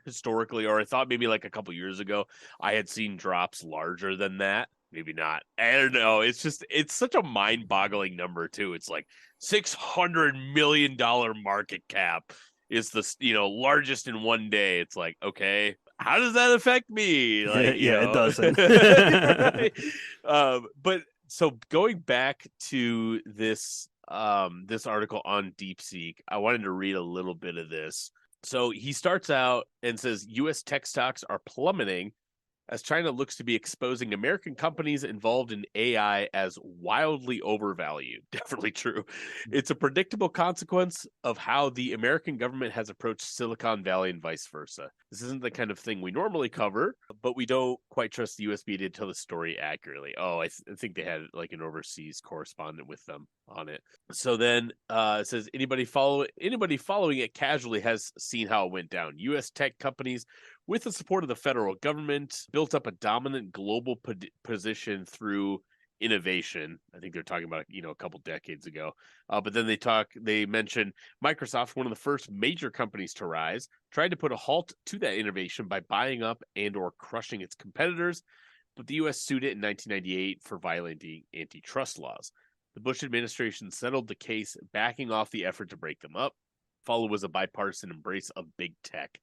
historically, or I thought maybe like a couple years ago, I had seen drops larger than that. Maybe not. I don't know. It's such a mind-boggling number too. It's like $600 million market cap is the largest in one day. It's like, okay, how does that affect me? Like, Yeah, it doesn't. Right? But so going back to this this article on DeepSeek, I wanted to read a little bit of this. So he starts out and says U.S. tech stocks are plummeting as China looks to be exposing American companies involved in AI as wildly overvalued. Definitely true. It's a predictable consequence of how the American government has approached Silicon Valley and vice versa. This isn't the kind of thing we normally cover, but we don't quite trust the US media to tell the story accurately. Oh, I think they had like an overseas correspondent with them on it. So then it says anybody following it casually has seen how it went down. US tech companies, with the support of the federal government, built up a dominant global position through innovation. I think they're talking about a couple decades ago. But then they mention Microsoft, one of the first major companies to rise, tried to put a halt to that innovation by buying up and or crushing its competitors. But the U.S. sued it in 1998 for violating antitrust laws. The Bush administration settled the case, backing off the effort to break them up. Followed was a bipartisan embrace of big tech.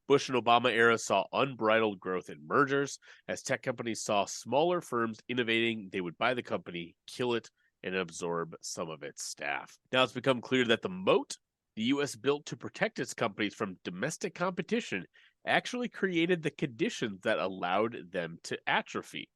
Bush and Obama era saw unbridled growth in mergers. As tech companies saw smaller firms innovating, they would buy the company, kill it, and absorb some of its staff. Now it's become clear that the moat the U.S. built to protect its companies from domestic competition actually created the conditions that allowed them to atrophy.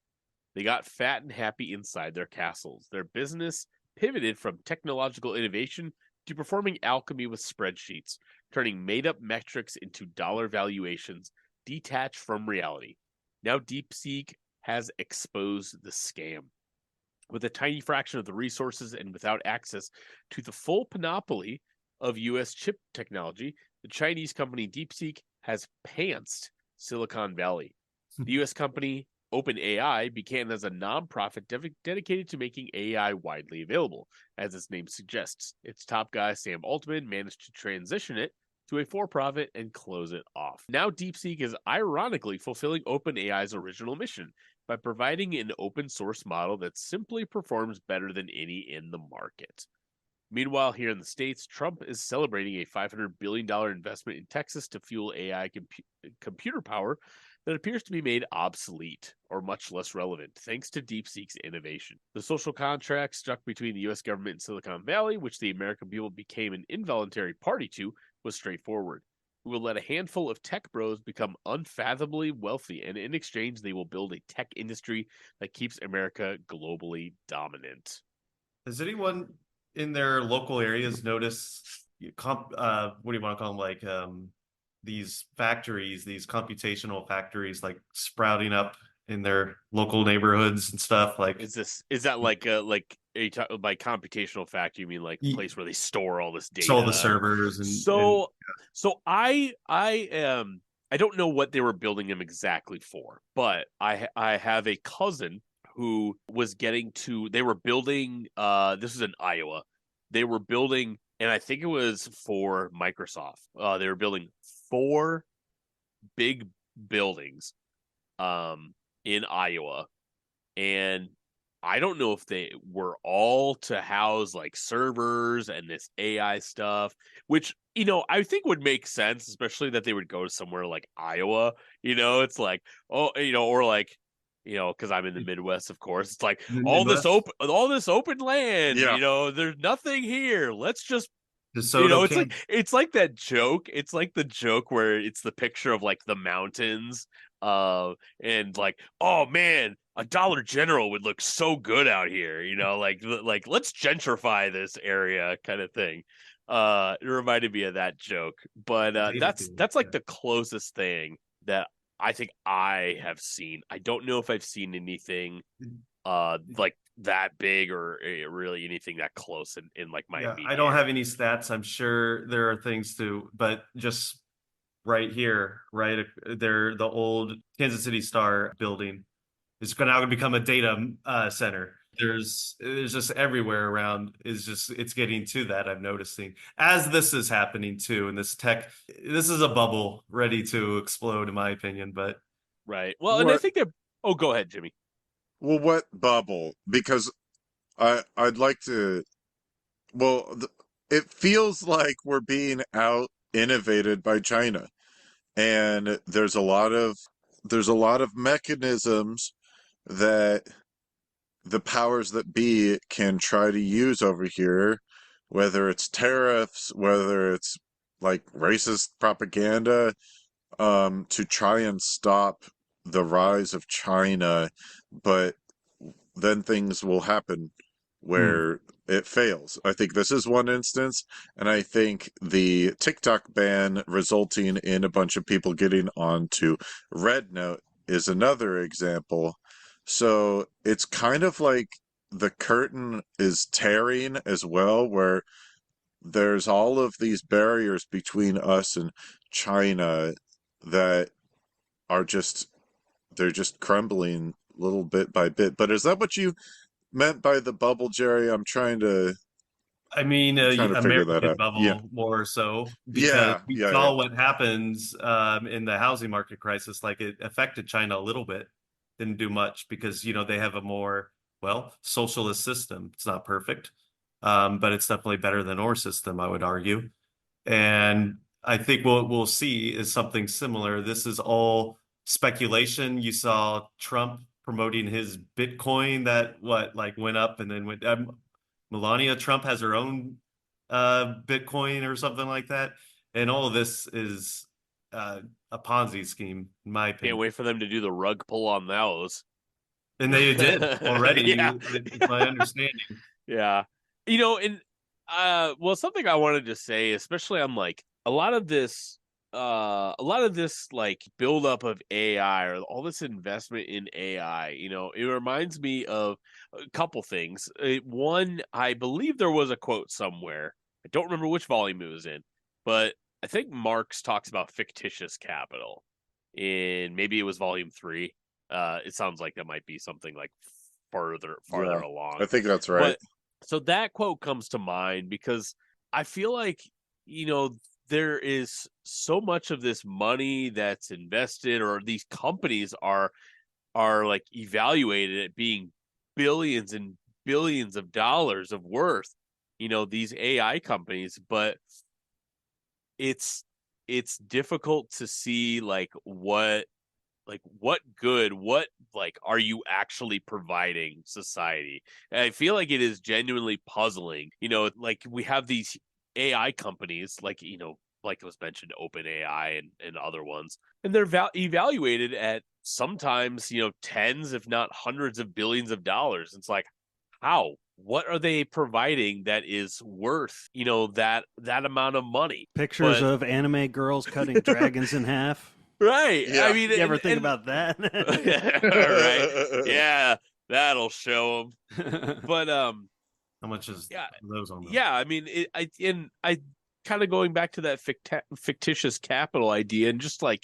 They got fat and happy inside their castles. Their business pivoted from technological innovation to performing alchemy with spreadsheets, turning made-up metrics into dollar valuations detached from reality. Now DeepSeek has exposed the scam. With a tiny fraction of the resources and without access to the full panoply of U.S. chip technology, the Chinese company DeepSeek has pantsed Silicon Valley. The U.S. company OpenAI began as a nonprofit dedicated to making AI widely available. As its name suggests, its top guy, Sam Altman, managed to transition it to a for-profit and close it off. Now DeepSeek is ironically fulfilling OpenAI's original mission by providing an open source model that simply performs better than any in the market. Meanwhile, here in the States, Trump is celebrating a $500 billion investment in Texas to fuel AI computer power that appears to be made obsolete or much less relevant thanks to DeepSeek's innovation. The social contract struck between the U.S. government and Silicon Valley, which the American people became an involuntary party to, was straightforward. We will let a handful of tech bros become unfathomably wealthy, and in exchange, they will build a tech industry that keeps America globally dominant. Has anyone in their local areas notice what do you want to call them, like these factories, these computational factories, like sprouting up in their local neighborhoods and stuff? Like, is that like are you talking by computational factory? You mean like a place where they store all this data, all the servers, and so I don't know what they were building them exactly for, but I have a cousin who was they were building this is in Iowa. They were building, and I think it was for Microsoft. They were building 4 big buildings in Iowa, and I don't know if they were all to house like servers and this AI stuff, which, I think would make sense, especially that they would go to somewhere like Iowa. It's like, oh, or like, because I'm in the Midwest, of course. It's like In the all this Midwest, open land, Yeah. there's nothing here. Let's just DeSoto it's like King. it's like that joke. It's like the joke where it's the picture of like the mountains, and like, oh man, a Dollar General would look so good out here. Like let's gentrify this area, kind of thing. It reminded me of that joke, but Data that's like the closest thing that I think I have seen. I don't know if I've seen anything like that big or really anything that close in like my Yeah, immediate. I don't have any stats. I'm sure there are things to, but just right here, right there, the old Kansas City Star building is now going to become a data center. There's just everywhere around it's getting to that. I'm noticing as this is happening too, and this is a bubble ready to explode, in my opinion. But Right. Well, and I What? think that. Oh, go ahead, Jimmy. Well, what bubble? Because I'd like to. Well, it feels like we're being out innovated by China, and there's a lot of mechanisms that the powers that be can try to use over here, whether it's tariffs, whether it's like racist propaganda, to try and stop the rise of China, but then things will happen where it fails. I think this is one instance, and I think the TikTok ban resulting in a bunch of people getting onto Red Note is another example. So it's kind of like the curtain is tearing as well, where there's all of these barriers between us and China that are they're just crumbling little bit by bit. But is that what you meant by the bubble, Jerry? I mean, I'm trying to figure that American out. Yeah. bubble more so because Yeah, we yeah, yeah. saw what happens in the housing market crisis. Like it affected China a little bit, didn't do much because they have a more socialist system. It's not perfect, but it's definitely better than our system, I would argue. And I think what we'll see is something similar. This is all speculation. You saw Trump promoting his Bitcoin that went up and then went. Melania Trump has her own Bitcoin or something like that, and all of this is a Ponzi scheme, in my Can't opinion. wait for them to do the rug pull on those. And they did already. Yeah. It's my understanding. Yeah. And well, something I wanted to say, especially on like a lot of this like buildup of AI or all this investment in AI, it reminds me of a couple things. One, I believe there was a quote somewhere. I don't remember which volume it was in, but I think Marx talks about fictitious capital in maybe it was volume 3. It sounds like that might be something like farther Yeah. along. I think that's right. But so that quote comes to mind because I feel like, there is so much of this money that's invested, or these companies are like evaluated at being billions and billions of dollars of worth, these AI companies, but it's difficult to see what good, what are you actually providing society. And I feel like it is genuinely puzzling, like we have these AI companies like it was mentioned, open AI and other ones, and they're evaluated at sometimes tens if not hundreds of billions of dollars. It's like, what are they providing that is worth that amount of money? Pictures But of anime girls cutting dragons in half. right. Yeah. I mean, You ever think and about that? right. Yeah, that'll show them. But How much is yeah, those on them? yeah. I mean, I kind of going back to that fictitious capital idea, and just like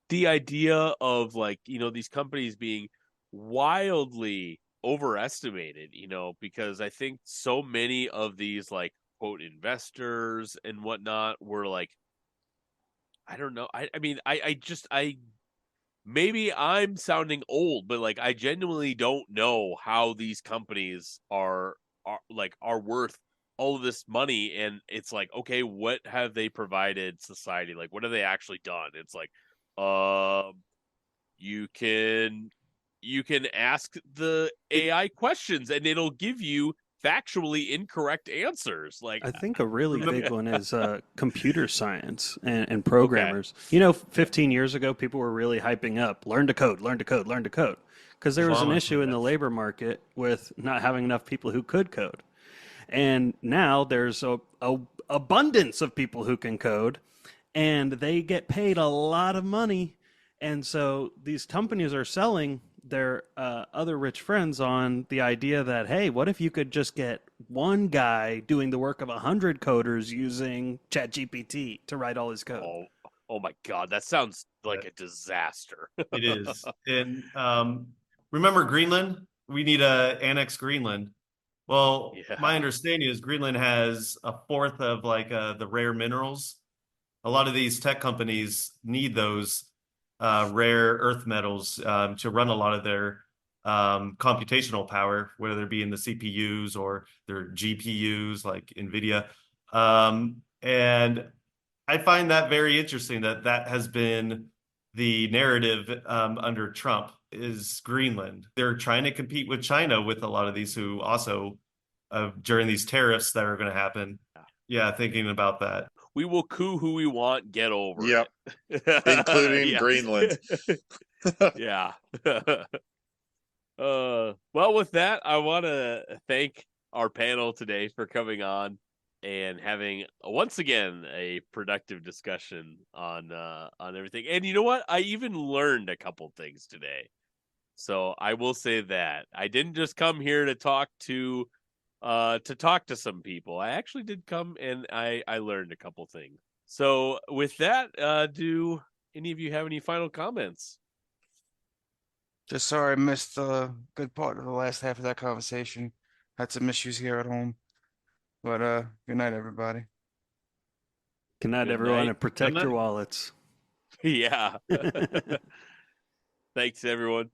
the idea of these companies being wildly overestimated. Because I think so many of these quote investors and whatnot were like, I don't know. I mean, I maybe I'm sounding old, but like I genuinely don't know how these companies are worth all of this money. And it's like, okay, what have they provided society? Like, what have they actually done? It's like, you can ask the AI questions and it'll give you factually incorrect answers. Like, I think a really big one is computer science and okay, programmers. You know, 15 years ago, people were really hyping up learn to code, learn to code, learn to code. Because there was an Obama, issue in the yes. labor market with not having enough people who could code. And now there's a abundance of people who can code, and they get paid a lot of money. And so these companies are selling their other rich friends on the idea that, hey, what if you could just get one guy doing the work of 100 coders using ChatGPT to write all his code? oh my God, that sounds like a disaster. It is. And remember Greenland? We need to annex Greenland. Well, Yeah. my understanding is Greenland has a fourth of like the rare minerals. A lot of these tech companies need those rare earth metals to run a lot of their computational power, whether it be in the CPUs or their GPUs like NVIDIA. And I find that very interesting that that has been the narrative under Trump is Greenland. They're trying to compete with China with a lot of these who also during these tariffs that are going to happen. Yeah, thinking about that. We will coup who we want, get over Yep. it. Including Yeah. Greenland. Yeah. Well, with that, I want to thank our panel today for coming on and having once again a productive discussion on everything. And you know what? I even learned a couple things today. So I will say that I didn't just come here to talk to some people. I actually did come and I learned a couple things. So with that, do any of you have any final comments? Just sorry I missed a good part of the last half of that conversation. Had some issues here at home. But good night, everybody. Good night, Good everyone, night. and protect Good your night. wallets. Yeah. Thanks, everyone.